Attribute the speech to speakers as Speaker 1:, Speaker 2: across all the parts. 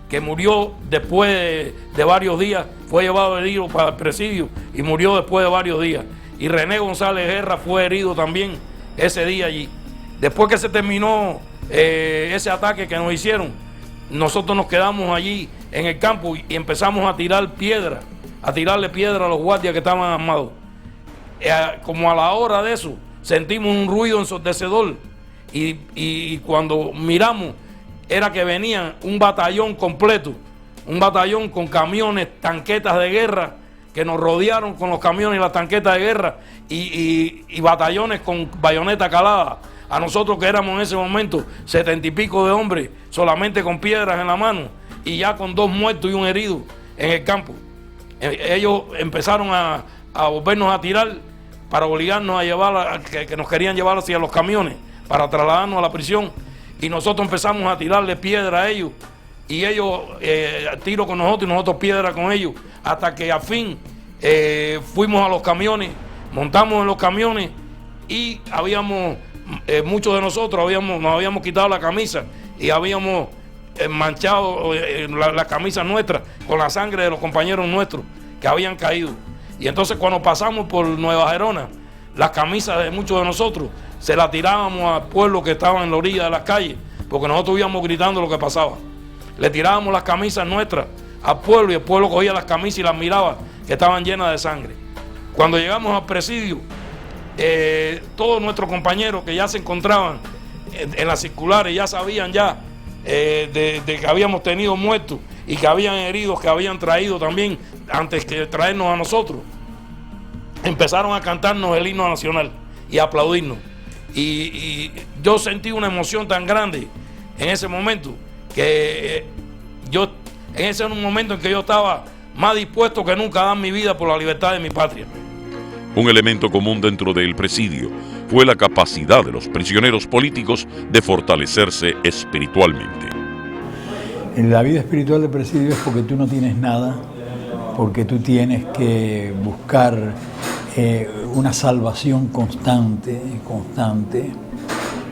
Speaker 1: que murió después de varios días, fue llevado herido para el presidio y murió después de varios días. Y René González Guerra fue herido también ese día allí. Después que se terminó ese ataque que nos hicieron, nosotros nos quedamos allí en el campo y empezamos a tirar piedras, a tirarle piedra a los guardias que estaban armados. Como a la hora de eso, sentimos un ruido ensordecedor y cuando miramos, era que venía un batallón completo, un batallón con camiones, tanquetas de guerra, que nos rodearon con los camiones y las tanquetas de guerra y batallones con bayoneta calada. A nosotros que éramos en ese momento 70 y pico de hombres, solamente con piedras en la mano y ya con 2 muertos y un herido en el campo. Ellos empezaron a volvernos a tirar para obligarnos a llevar, que nos querían llevar hacia los camiones para trasladarnos a la prisión. Y nosotros empezamos a tirarle piedra a ellos, y ellos tiro con nosotros y nosotros piedra con ellos, hasta que al fin fuimos a los camiones, montamos en los camiones y habíamos, muchos de nosotros nos habíamos quitado la camisa y habíamos manchado la camisa nuestra con la sangre de los compañeros nuestros que habían caído. Y entonces cuando pasamos por Nueva Gerona, las camisas de muchos de nosotros se las tirábamos al pueblo que estaba en la orilla de las calles, porque nosotros íbamos gritando lo que pasaba. Le tirábamos las camisas nuestras al pueblo y el pueblo cogía las camisas y las miraba, que estaban llenas de sangre. Cuando llegamos al presidio, todos nuestros compañeros que ya se encontraban en las circulares ya sabían ya de que habíamos tenido muertos y que habían heridos que habían traído también antes que traernos a nosotros. Empezaron a cantarnos el himno nacional y a aplaudirnos. Y yo sentí una emoción tan grande en ese momento que ese era un momento en que yo estaba más dispuesto que nunca a dar mi vida por la libertad de mi patria.
Speaker 2: Un elemento común dentro del presidio fue la capacidad de los prisioneros políticos de fortalecerse espiritualmente.
Speaker 3: En la vida espiritual del presidio es porque tú no tienes nada, porque tú tienes que buscar una salvación constante,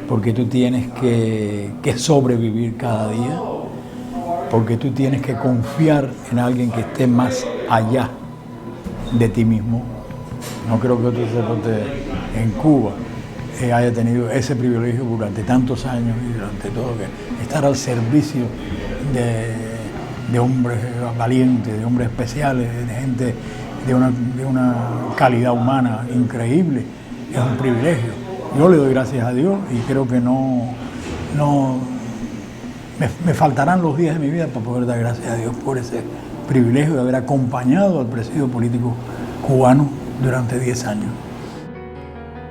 Speaker 3: porque tú tienes que sobrevivir cada día, porque tú tienes que confiar en alguien que esté más allá de ti mismo. No creo que otro sacerdote en Cuba haya tenido ese privilegio durante tantos años y durante todo, que estar al servicio de hombres valientes, de hombres especiales, de gente de una calidad humana increíble. Es un privilegio. Yo le doy gracias a Dios y creo que me faltarán los días de mi vida para poder dar gracias a Dios por ese privilegio de haber acompañado al presidio político cubano durante 10 años.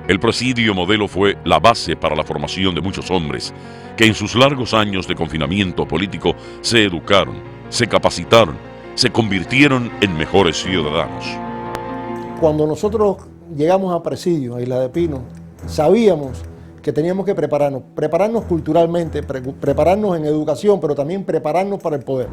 Speaker 2: El presidio modelo fue la base para la formación de muchos hombres que en sus largos años de confinamiento político se educaron, se capacitaron, se convirtieron en mejores ciudadanos.
Speaker 4: Cuando nosotros llegamos a presidio, a Isla de Pino, sabíamos que teníamos que prepararnos culturalmente, prepararnos en educación, pero también prepararnos para el poder.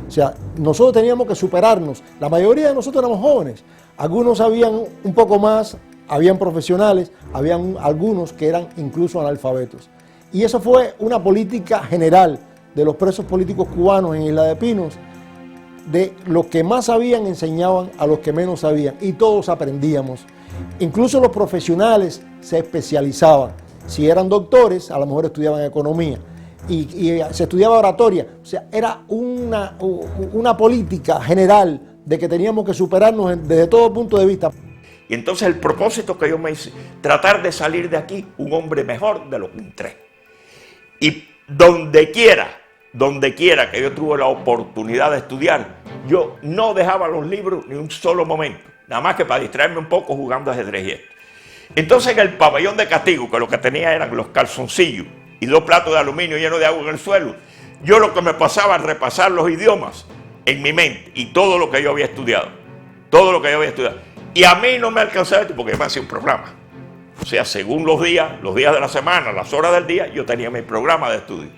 Speaker 4: O sea, nosotros teníamos que superarnos. La mayoría de nosotros éramos jóvenes. Algunos sabían un poco más, habían profesionales, habían algunos que eran incluso analfabetos. Y eso fue una política general de los presos políticos cubanos en Isla de Pinos. De los que más sabían enseñaban a los que menos sabían y todos aprendíamos. Incluso los profesionales se especializaban. Si eran doctores, a lo mejor estudiaban economía y se estudiaba oratoria. O sea, era una política general de que teníamos que superarnos desde todo punto de vista.
Speaker 5: Y entonces el propósito que yo me hice, tratar de salir de aquí un hombre mejor de lo que entré. Y donde quiera que yo tuve la oportunidad de estudiar, yo no dejaba los libros ni un solo momento, nada más que para distraerme un poco jugando ajedrez y esto. Entonces en el pabellón de castigo, que lo que tenía eran los calzoncillos y 2 platos de aluminio llenos de agua en el suelo, yo lo que me pasaba era repasar los idiomas en mi mente y todo lo que yo había estudiado, Y a mí no me alcanzaba esto porque yo me hacía un programa. O sea, según los días de la semana, las horas del día, yo tenía mi programa de estudio.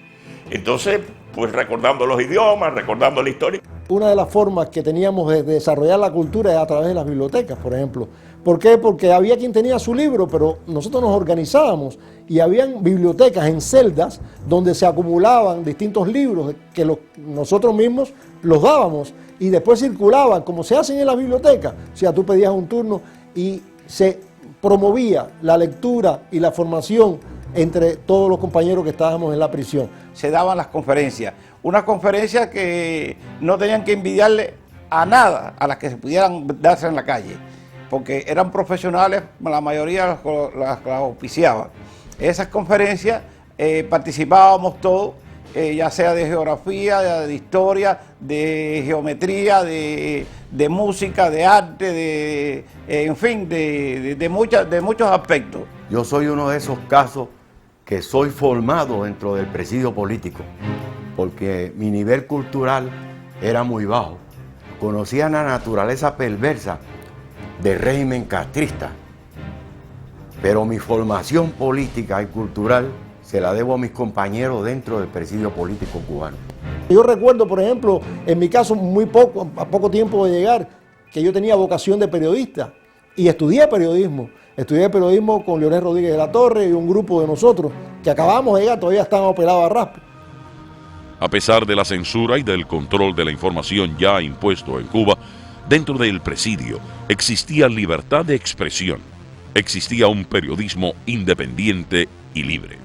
Speaker 5: Entonces, pues recordando los idiomas, recordando la historia.
Speaker 4: Una de las formas que teníamos de desarrollar la cultura es a través de las bibliotecas, por ejemplo. ¿Por qué? Porque había quien tenía su libro, pero nosotros nos organizábamos y habían bibliotecas en celdas donde se acumulaban distintos libros que nosotros mismos los dábamos y después circulaban, como se hacen en las bibliotecas. O sea, tú pedías un turno y se promovía la lectura y la formación entre todos los compañeros que estábamos en la prisión.
Speaker 6: Se daban las conferencias, unas conferencias que no tenían que envidiarle a nada a las que se pudieran darse en la calle, porque eran profesionales, la mayoría las auspiciaban. Esas conferencias participábamos todos, ya sea de geografía, de historia, de geometría, de música, de arte, en fin, de muchos aspectos.
Speaker 7: Yo soy uno de esos casos que soy formado dentro del presidio político, porque mi nivel cultural era muy bajo. Conocía la naturaleza perversa del régimen castrista, pero mi formación política y cultural se la debo a mis compañeros dentro del presidio político cubano.
Speaker 4: Yo recuerdo, por ejemplo, en mi caso, a poco tiempo de llegar, que yo tenía vocación de periodista y estudié periodismo. Estudié periodismo con Leonel Rodríguez de la Torre y un grupo de nosotros que acabamos de llegar, todavía estábamos pelados a raspe.
Speaker 2: A pesar de la censura y del control de la información ya impuesto en Cuba, dentro del presidio existía libertad de expresión, existía un periodismo independiente y libre.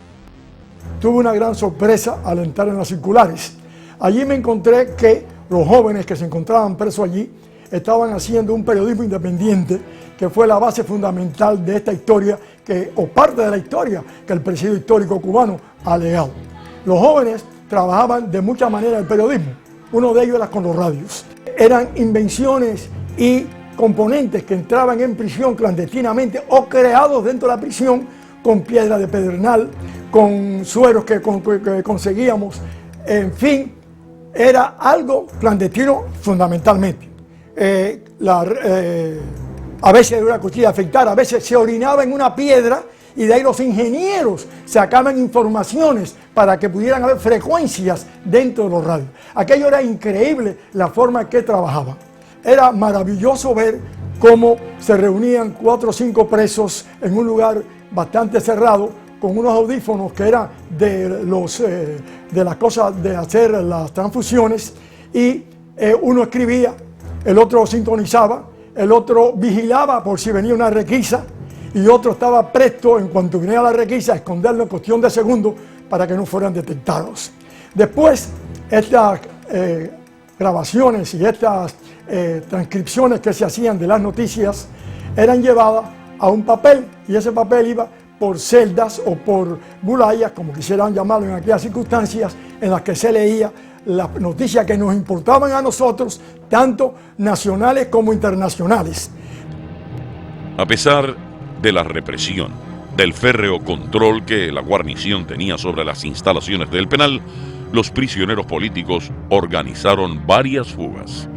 Speaker 8: Tuve una gran sorpresa al entrar en las circulares. Allí me encontré que los jóvenes que se encontraban presos allí estaban haciendo un periodismo independiente que fue la base fundamental de esta historia, o parte de la historia que el presidio histórico cubano ha legado. Los jóvenes trabajaban de muchas maneras el periodismo, uno de ellos era con los radios. Eran invenciones y componentes que entraban en prisión clandestinamente o creados dentro de la prisión con piedra de pedernal, con sueros que conseguíamos, en fin, era algo clandestino fundamentalmente. A veces era una cuchilla de afeitar, a veces se orinaba en una piedra y de ahí los ingenieros sacaban informaciones para que pudieran haber frecuencias dentro de los radios. Aquello era increíble la forma en que trabajaban. Era maravilloso ver cómo se reunían 4 o 5 presos en un lugar bastante cerrado con unos audífonos que eran de las cosas de hacer las transfusiones y uno escribía, el otro sintonizaba, el otro vigilaba por si venía una requisa y otro estaba presto en cuanto viniera la requisa a esconderlo en cuestión de segundos para que no fueran detectados. Después, estas grabaciones y estas transcripciones que se hacían de las noticias eran llevadas a un papel y ese papel iba por celdas o por bulayas, como quisieran llamarlo en aquellas circunstancias, en las que se leía las noticias que nos importaban a nosotros, tanto nacionales como internacionales.
Speaker 2: A pesar de la represión, del férreo control que la guarnición tenía sobre las instalaciones del penal, los prisioneros políticos organizaron varias fugas.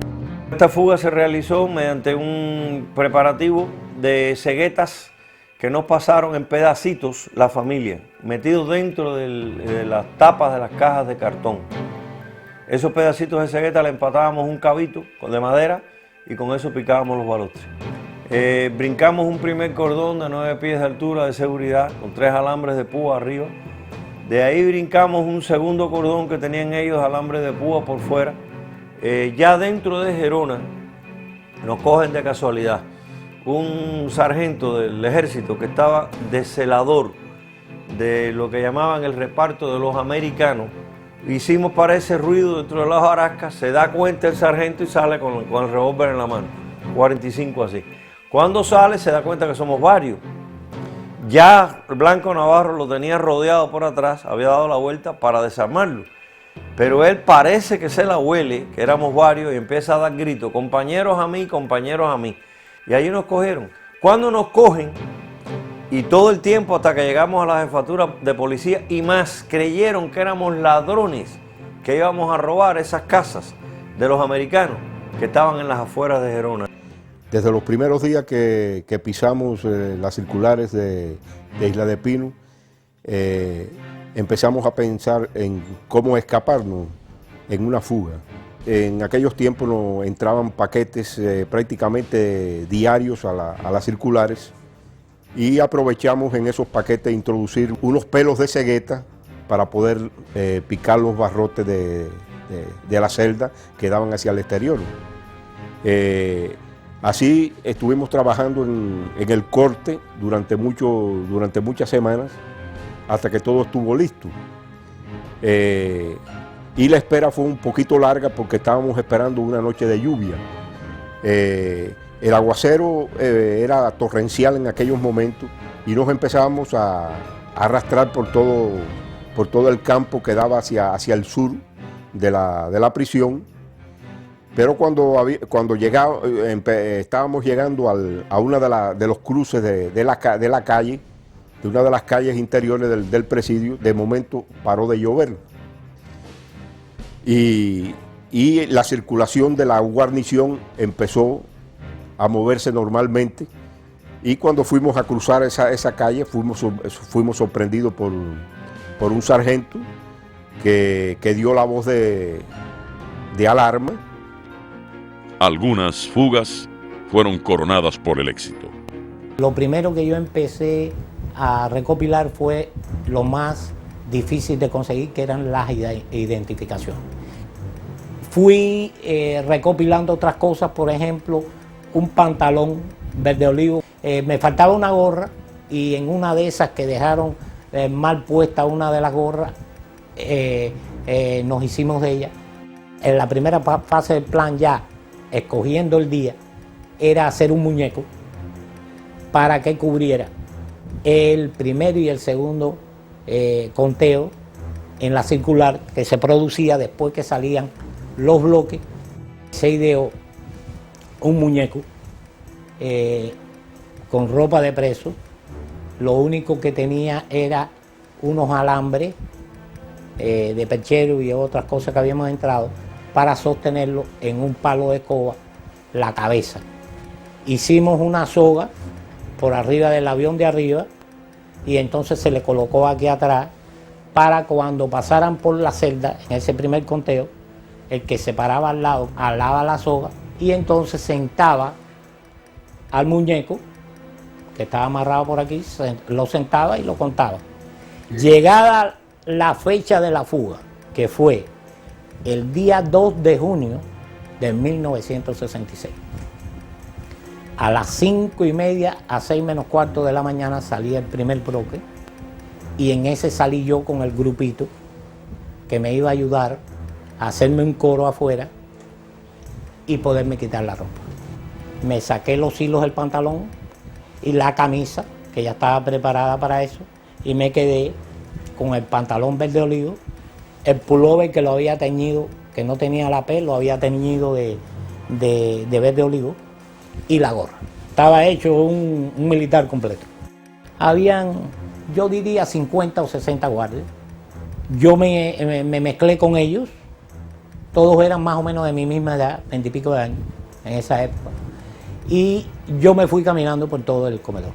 Speaker 9: Esta fuga se realizó mediante un preparativo de ceguetas que nos pasaron en pedacitos la familia, metidos dentro de las tapas de las cajas de cartón. Esos pedacitos de cegueta le empatábamos un cabito de madera y con eso picábamos los balostres. Brincamos un primer cordón de 9 pies de altura de seguridad con 3 alambres de púa arriba. De ahí brincamos un segundo cordón que tenían ellos, alambres de púa por fuera. Ya dentro de Gerona nos cogen de casualidad un sargento del ejército que estaba de celador de lo que llamaban el reparto de los americanos. Hicimos para ese ruido dentro de las hojarascas, se da cuenta el sargento y sale con el revólver en la mano, 45 así. Cuando sale se da cuenta que somos varios. Ya Blanco Navarro lo tenía rodeado por atrás, había dado la vuelta para desarmarlo. Pero él parece que se la huele, que éramos varios, y empieza a dar gritos, compañeros a mí, compañeros a mí. Y allí nos cogieron. Cuando nos cogen, y todo el tiempo hasta que llegamos a la jefatura de policía y más, creyeron que éramos ladrones, que íbamos a robar esas casas de los americanos que estaban en las afueras de Gerona.
Speaker 10: Desde los primeros días que pisamos las circulares de Isla de Pino, empezamos a pensar en cómo escaparnos en una fuga. en aquellos tiempos nos entraban paquetes prácticamente diarios a las circulares y aprovechamos en esos paquetes introducir unos pelos de cegueta para poder picar los barrotes de la celda que daban hacia el exterior. Así estuvimos trabajando en el corte durante muchas semanas hasta que todo estuvo listo. Y la espera fue un poquito larga porque estábamos esperando una noche de lluvia. El aguacero era torrencial en aquellos momentos y nos empezamos a arrastrar por todo el campo que daba hacia el sur de la prisión. Pero cuando estábamos llegando a una de los cruces de la calle, de una de las calles interiores del presidio, de momento paró de llover. Y la circulación de la guarnición empezó a moverse normalmente. Y cuando fuimos a cruzar esa calle, fuimos sorprendidos por un sargento que dio la voz de alarma.
Speaker 2: Algunas fugas fueron coronadas por el éxito.
Speaker 11: Lo primero que yo empecé a recopilar fue lo más difícil de conseguir, que eran las identificaciones. Fui recopilando otras cosas, por ejemplo, un pantalón verde olivo. Me faltaba una gorra y en una de esas que dejaron mal puesta una de las gorras, nos hicimos de ella. En la primera fase del plan, ya escogiendo el día, era hacer un muñeco para que cubriera el primero y el segundo conteo en la circular que se producía después que salían los bloques. Se ideó un muñeco con ropa de preso. Lo único que tenía era unos alambres de perchero y otras cosas que habíamos entrado para sostenerlo en un palo de escoba la cabeza. Hicimos una soga por arriba del avión de arriba y entonces se le colocó aquí atrás para cuando pasaran por la celda en ese primer conteo, el que se paraba al lado alaba la soga y entonces sentaba al muñeco que estaba amarrado por aquí, lo sentaba y lo contaba. Llegada la fecha de la fuga, que fue el día 2 de junio de 1966, a las 5:30 a 6 menos cuarto de la mañana salía el primer bloque y en ese salí yo con el grupito que me iba a ayudar a hacerme un coro afuera y poderme quitar la ropa. Me saqué los hilos del pantalón y la camisa, que ya estaba preparada para eso, y me quedé con el pantalón verde olivo, el pullover que lo había teñido, que no tenía la P, lo había teñido de verde olivo, y la gorra. Estaba hecho un militar completo. Habían, yo diría, 50 o 60 guardias. Yo me mezclé con ellos. Todos eran más o menos de mi misma edad, 20 y pico de años, en esa época. Y yo me fui caminando por todo el comedor.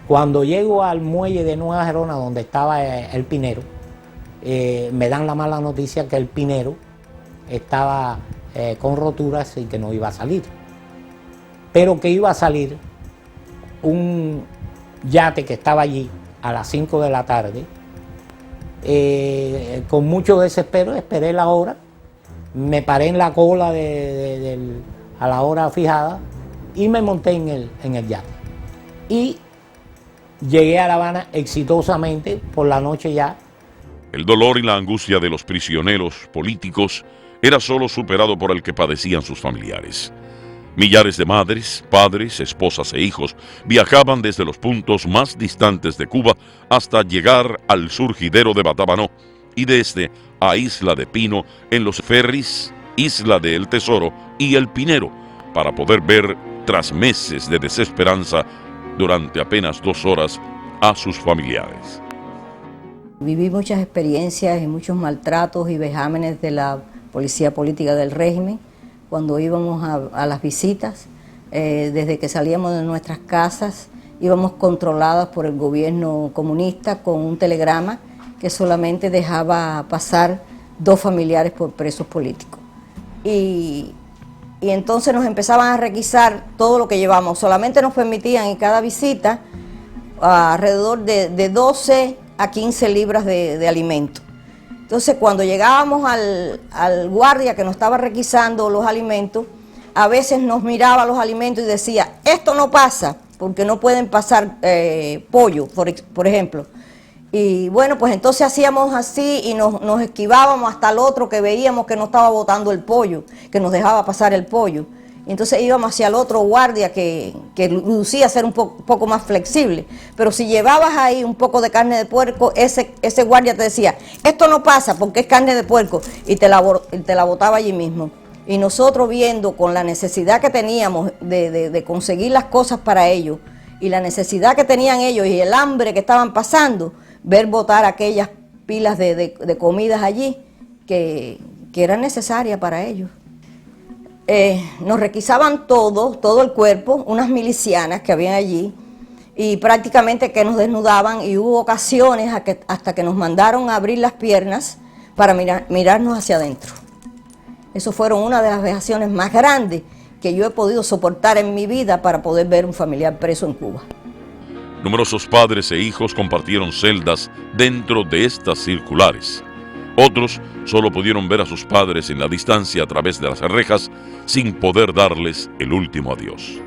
Speaker 11: Cuando llego al muelle de Nueva Gerona, donde estaba el Pinero, me dan la mala noticia que el Pinero estaba con roturas y que no iba a salir. Pero que iba a salir un yate que estaba allí a las 5 de la tarde. Con mucho desespero esperé la hora, me paré en la cola a la hora fijada y me monté en el yate. Y llegué a La Habana exitosamente por la noche ya.
Speaker 2: El dolor y la angustia de los prisioneros políticos era solo superado por el que padecían sus familiares. Millares de madres, padres, esposas e hijos viajaban desde los puntos más distantes de Cuba hasta llegar al surgidero de Batabanó y desde a Isla de Pino en los ferries Isla de El Tesoro y El Pinero para poder ver, tras meses de desesperanza, durante apenas 2 horas a sus familiares.
Speaker 12: Viví muchas experiencias y muchos maltratos y vejámenes de la policía política del régimen cuando íbamos a las visitas. Desde que salíamos de nuestras casas íbamos controladas por el gobierno comunista con un telegrama que solamente dejaba pasar 2 familiares por presos políticos. y entonces nos empezaban a requisar todo lo que llevamos. Solamente nos permitían en cada visita alrededor de 12 a 15 libras de alimento. Entonces cuando llegábamos al guardia que nos estaba requisando los alimentos, a veces nos miraba los alimentos y decía, esto no pasa, porque no pueden pasar pollo, por ejemplo. Y bueno, pues entonces hacíamos así y nos esquivábamos hasta el otro que veíamos que no estaba botando el pollo, que nos dejaba pasar el pollo. Y entonces íbamos hacia el otro guardia que lucía ser un poco más flexible. Pero si llevabas ahí un poco de carne de puerco, ese guardia te decía, esto no pasa porque es carne de puerco, y te la botaba allí mismo. Y nosotros viendo con la necesidad que teníamos de conseguir las cosas para ellos, y la necesidad que tenían ellos y el hambre que estaban pasando, ver botar aquellas pilas de comidas allí que eran necesarias para ellos. Nos requisaban todo el cuerpo, unas milicianas que habían allí, y prácticamente que nos desnudaban, y hubo ocasiones hasta que nos mandaron a abrir las piernas para mirarnos hacia adentro. Eso fueron una de las vejaciones más grandes que yo he podido soportar en mi vida para poder ver un familiar preso en Cuba.
Speaker 2: Numerosos padres e hijos compartieron celdas dentro de estas circulares. Otros solo pudieron ver a sus padres en la distancia a través de las rejas sin poder darles el último adiós.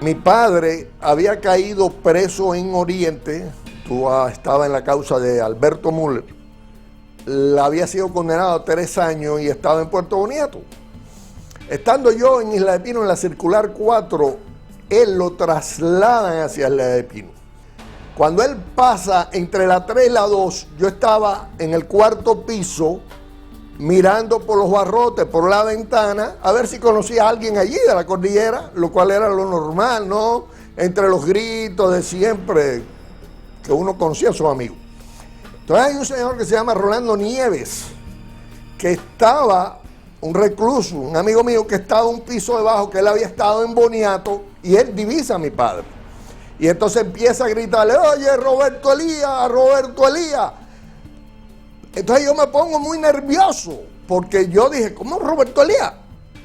Speaker 13: Mi padre había caído preso en Oriente, estaba en la causa de Alberto Müller, había sido condenado a 3 años y estaba en Puerto Boniato. Estando yo en Isla de Pino, en la circular 4, él lo trasladan hacia Isla de Pino. Cuando él pasa entre la 3 y la 2, yo estaba en el 4º piso, mirando por los barrotes, por la ventana, a ver si conocía a alguien allí de la cordillera, lo cual era lo normal, ¿no? Entre los gritos de siempre, que uno conocía a sus amigos. Entonces hay un señor que se llama Rolando Nieves, que estaba, un recluso, un amigo mío que estaba un piso debajo, que él había estado en Boniato, y él divisa a mi padre. Y entonces empieza a gritarle, oye, Roberto Elías, Roberto Elías. Entonces yo me pongo muy nervioso, porque yo dije, ¿cómo Roberto Elías?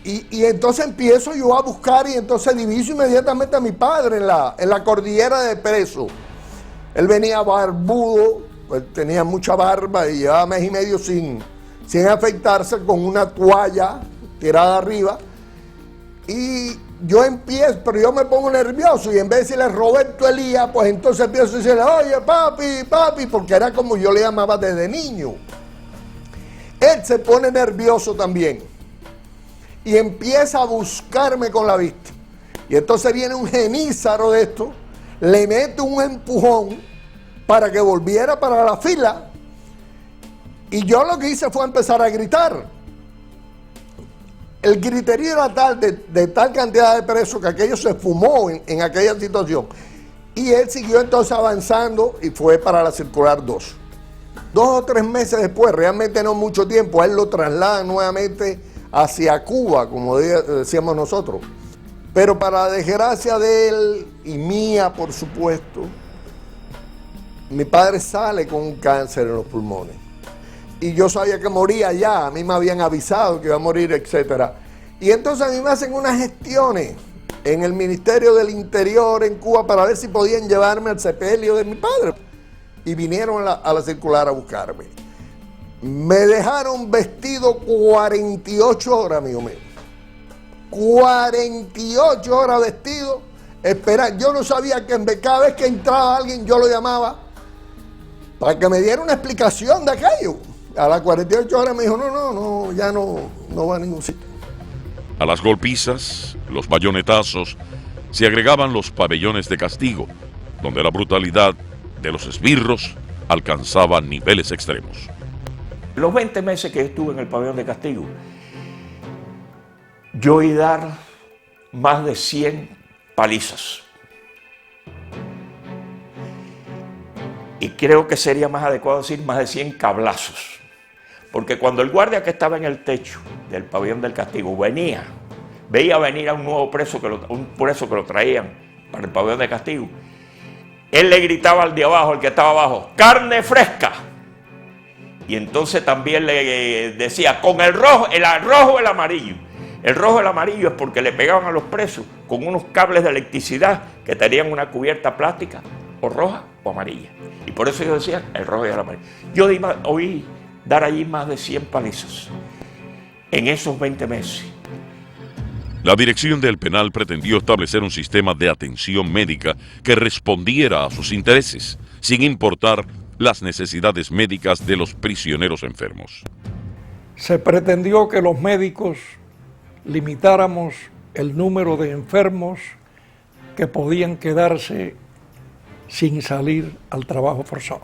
Speaker 13: Y entonces empiezo yo a buscar, y entonces diviso inmediatamente a mi padre en la cordillera de preso. Él venía barbudo, pues tenía mucha barba y llevaba 1 mes y medio sin afeitarse, con una toalla tirada arriba. Y yo empiezo, pero yo me pongo nervioso, y en vez de decirle Roberto Elías, pues entonces empiezo a decirle, oye, papi, porque era como yo le llamaba desde niño. Él se pone nervioso también y empieza a buscarme con la vista. Y entonces viene un genízaro de esto, le mete un empujón para que volviera para la fila, y yo lo que hice fue empezar a gritar. El griterío era tal de tal cantidad de presos que aquello se fumó en aquella situación. Y él siguió entonces avanzando y fue para la circular 2. 2 o 3 meses después, realmente no mucho tiempo, a él lo trasladan nuevamente hacia Cuba, como decíamos nosotros. Pero para desgracia de él y mía, por supuesto, mi padre sale con un cáncer en los pulmones. Y yo sabía que moría ya, a mí me habían avisado que iba a morir, etc. Y entonces a mí me hacen unas gestiones en el Ministerio del Interior en Cuba para ver si podían llevarme al sepelio de mi padre. Y vinieron a la circular a buscarme. Me dejaron vestido 48 horas, amigo mío. 48 horas vestido, esperar. Yo no sabía que cada vez que entraba alguien yo lo llamaba para que me diera una explicación de aquello. A las 48 horas me dijo, no, ya no va a ningún sitio.
Speaker 2: A las golpizas, los bayonetazos, se agregaban los pabellones de castigo, donde la brutalidad de los esbirros alcanzaba niveles extremos.
Speaker 5: Los 20 meses que estuve en el pabellón de castigo, yo oí dar más de 100 palizas. Y creo que sería más adecuado decir más de 100 cablazos. Porque cuando el guardia que estaba en el techo del pabellón del castigo veía venir a un nuevo preso, un preso que lo traían para el pabellón de castigo, él le gritaba al de abajo, el que estaba abajo, ¡carne fresca! Y entonces también le decía, con el rojo, el rojo o el amarillo. El rojo o el amarillo es porque le pegaban a los presos con unos cables de electricidad que tenían una cubierta plástica, o roja o amarilla. Y por eso yo decía el rojo y el amarillo. Yo oí dar allí más de 100 palizas en esos 20 meses.
Speaker 2: La dirección del penal pretendió establecer un sistema de atención médica que respondiera a sus intereses, sin importar las necesidades médicas de los prisioneros enfermos.
Speaker 8: Se pretendió que los médicos limitáramos el número de enfermos que podían quedarse sin salir al trabajo forzado.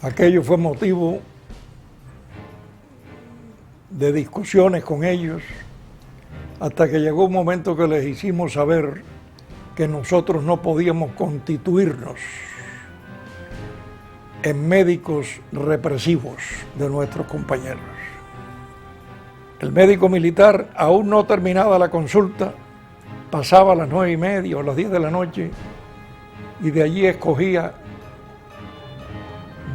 Speaker 8: Aquello fue motivo de discusiones con ellos, hasta que llegó un momento que les hicimos saber que nosotros no podíamos constituirnos en médicos represivos de nuestros compañeros. El médico militar, aún no terminada la consulta, pasaba a las 9:30 o a las 10 de la noche y de allí escogía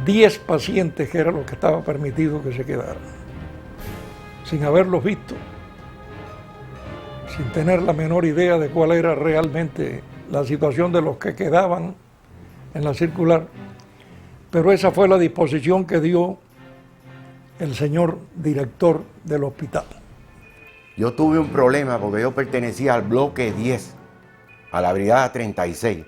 Speaker 8: 10 pacientes, que era lo que estaba permitido que se quedaran, sin haberlos visto, sin tener la menor idea de cuál era realmente la situación de los que quedaban en la circular. Pero esa fue la disposición que dio el señor director del hospital.
Speaker 7: Yo tuve un problema porque yo pertenecía al bloque 10, a la brigada 36.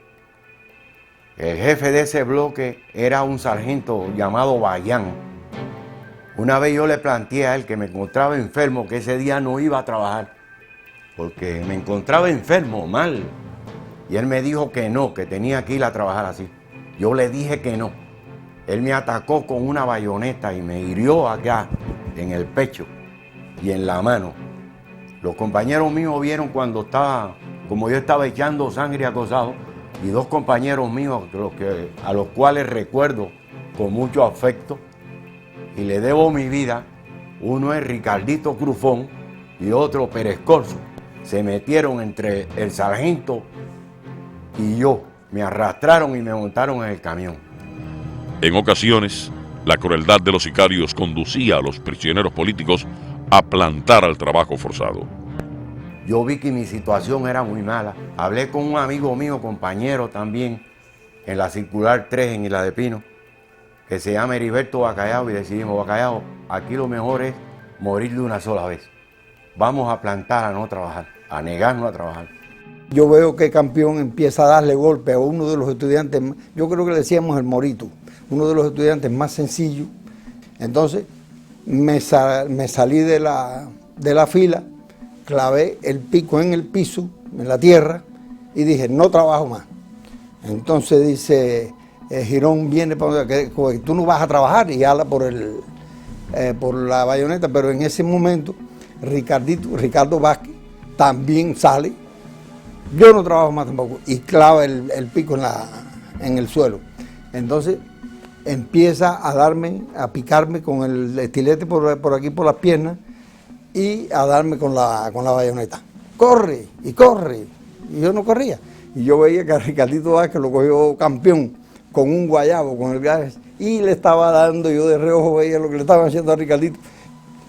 Speaker 7: El jefe de ese bloque era un sargento llamado Bayán. Una vez yo le planteé a él que me encontraba enfermo, que ese día no iba a trabajar, porque me encontraba enfermo, mal. Y él me dijo que no, que tenía que ir a trabajar así. Yo le dije que no. Él me atacó con una bayoneta y me hirió acá, en el pecho y en la mano. Los compañeros míos vieron cuando estaba, como yo estaba echando sangre acosado, y 2 compañeros míos a los cuales recuerdo con mucho afecto y le debo mi vida. Uno es Ricardito Crufón y otro Pérez Corso. Se metieron entre el sargento y yo, me arrastraron y me montaron en el camión.
Speaker 2: En ocasiones, la crueldad de los sicarios conducía a los prisioneros políticos a plantar al trabajo forzado.
Speaker 7: Yo vi que mi situación era muy mala. Hablé con un amigo mío, compañero también, en la circular 3 en Isla de Pino, que se llama Heriberto Bacallao, y decidimos, Bacallao, aquí lo mejor es morir de una sola vez. Vamos a plantar a no trabajar, a negarnos a trabajar.
Speaker 14: Yo veo que Campeón empieza a darle golpe a uno de los estudiantes, yo creo que le decíamos el Morito, uno de los estudiantes más sencillos. Entonces me salí de la fila, clavé el pico en el piso, en la tierra, y dije, no trabajo más. Entonces dice, Girón viene para que tú no vas a trabajar, y habla por la bayoneta, pero en ese momento Ricardo Vázquez también sale, yo no trabajo más tampoco, y clava el pico en el suelo. Entonces empieza a picarme con el estilete por aquí, por las piernas, y a darme con la bayoneta. Corre, y corre. Y yo no corría. Y yo veía que a Ricardito Vázquez lo cogió Campeón con un guayabo, con el gas, y le estaba dando, yo de reojo veía lo que le estaban haciendo a Ricardito.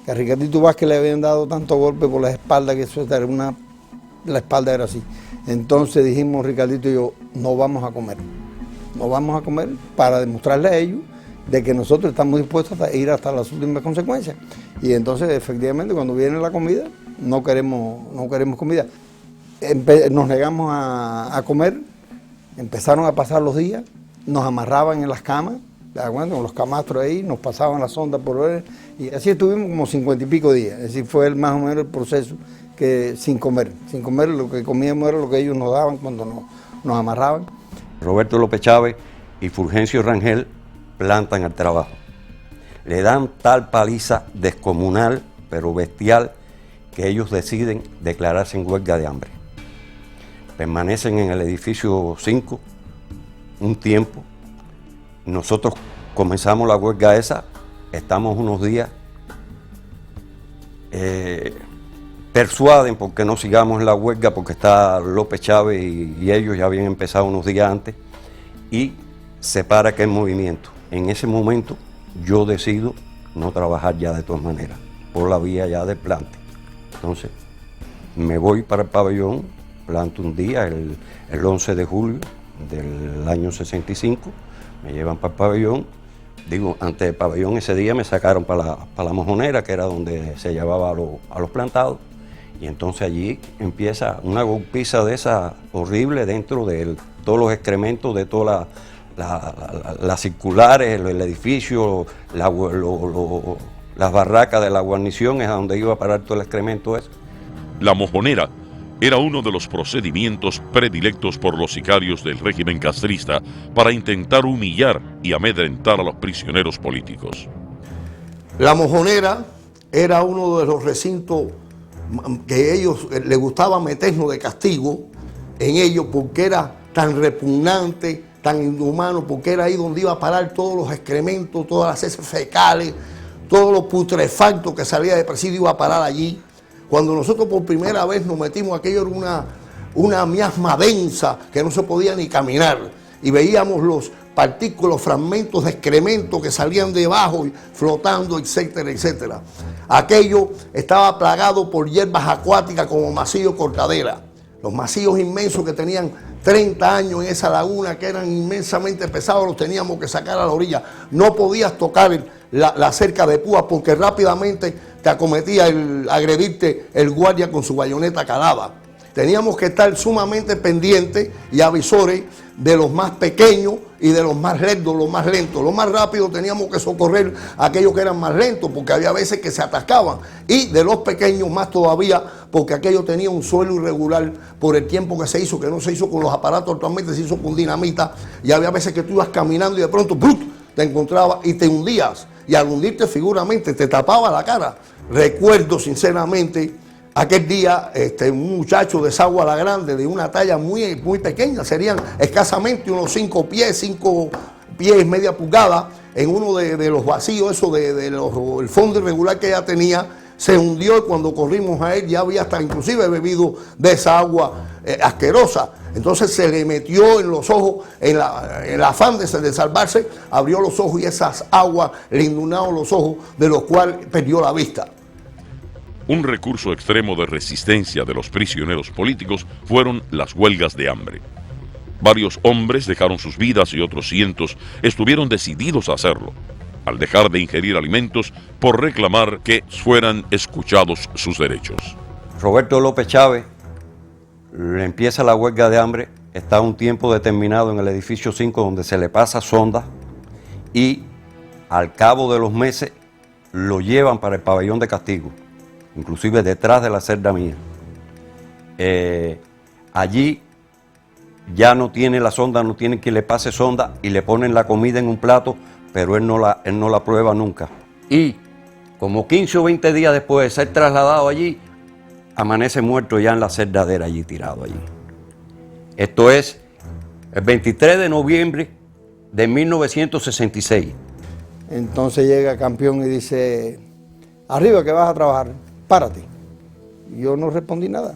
Speaker 14: Que a Ricardito Vázquez le habían dado tanto golpe por la espalda, que eso era la espalda era así. Entonces dijimos, Ricardito y yo, no vamos a comer. No vamos a comer para demostrarle a ellos de que nosotros estamos dispuestos a ir hasta las últimas consecuencias. Y entonces, efectivamente, cuando viene la comida, no queremos comida. Nos negamos a comer, empezaron a pasar los días, nos amarraban en las camas, con los camastros ahí, nos pasaban la sonda por él, y así estuvimos como 50 y pico días. Así fue más o menos el proceso, que sin comer, lo que comíamos era lo que ellos nos daban cuando nos amarraban.
Speaker 15: Roberto López Chávez y Fulgencio Rangel plantan al trabajo. Le dan tal paliza descomunal, pero bestial, que ellos deciden declararse en huelga de hambre. Permanecen en el edificio 5 un tiempo. Nosotros comenzamos la huelga esa, estamos unos días, persuaden porque no sigamos la huelga, porque está López Chávez y ellos ya habían empezado unos días antes, y se para aquel movimiento. En ese momento yo decido no trabajar ya de todas maneras, por la vía ya del plante. Entonces, me voy para el pabellón, planto un día, el 11 de julio del año 65, me llevan para el pabellón. Digo, antes del pabellón ese día me sacaron para la mojonera, que era donde se llevaba a los plantados, y entonces allí empieza una golpiza de esa horrible dentro de todos los excrementos, de todas las circulares, el edificio, las barracas de la guarnición, es a donde iba a parar todo el excremento ese.
Speaker 2: La mojonera era uno de los procedimientos predilectos por los sicarios del régimen castrista para intentar humillar y amedrentar a los prisioneros políticos.
Speaker 13: La mojonera era uno de los recintos que ellos les gustaba meternos de castigo en ellos, porque era tan repugnante, tan inhumano, porque era ahí donde iba a parar todos los excrementos, todas las heces fecales, todo lo putrefacto que salía de presidio iba a parar allí. Cuando nosotros por primera vez nos metimos, aquello era una miasma densa que no se podía ni caminar, y veíamos los partículas, fragmentos de excremento que salían debajo, flotando, etcétera, etcétera. Aquello estaba plagado por hierbas acuáticas como macillo cortadera, los macillos inmensos que tenían 30 años en esa laguna, que eran inmensamente pesados, los teníamos que sacar a la orilla. No podías tocar la cerca de púas porque rápidamente te acometía agredirte el guardia con su bayoneta calada. Teníamos que estar sumamente pendientes y avisores de los más pequeños y de los más lerdos, los más lentos. Los más rápidos teníamos que socorrer a aquellos que eran más lentos, porque había veces que se atascaban. Y de los pequeños más todavía, porque aquello tenía un suelo irregular por el tiempo que se hizo, que no se hizo con los aparatos actualmente, se hizo con dinamita. Y había veces que tú ibas caminando y de pronto ¡brut!, te encontrabas y te hundías. Y al hundirte figuramente te tapaba la cara. Recuerdo sinceramente aquel día un muchacho de Sagua la Grande, de una talla muy, muy pequeña, serían escasamente unos 5 pies, media pulgada, en uno de los vacíos, eso el fondo irregular que ella tenía, se hundió, y cuando corrimos a él ya había hasta inclusive bebido de esa agua asquerosa. Entonces se le metió en los ojos, en el afán de salvarse, abrió los ojos y esas aguas le inundaron los ojos, de los cuales perdió la vista.
Speaker 2: Un recurso extremo de resistencia de los prisioneros políticos fueron las huelgas de hambre. Varios hombres dejaron sus vidas y otros cientos estuvieron decididos a hacerlo, al dejar de ingerir alimentos por reclamar que fueran escuchados sus derechos.
Speaker 15: Roberto López Chávez le empieza la huelga de hambre, está un tiempo determinado en el edificio 5 donde se le pasa sonda, y al cabo de los meses lo llevan para el pabellón de castigo, inclusive detrás de la celda mía. Allí ya no tiene la sonda, no tiene quien le pase sonda, y le ponen la comida en un plato, pero él no la prueba nunca. Y como 15 o 20 días después de ser trasladado allí, amanece muerto ya en la celdadera allí, tirado allí. Esto es el 23 de noviembre de 1966.
Speaker 14: Entonces llega Campeón y dice: arriba que vas a trabajar, párate. Yo no respondí nada.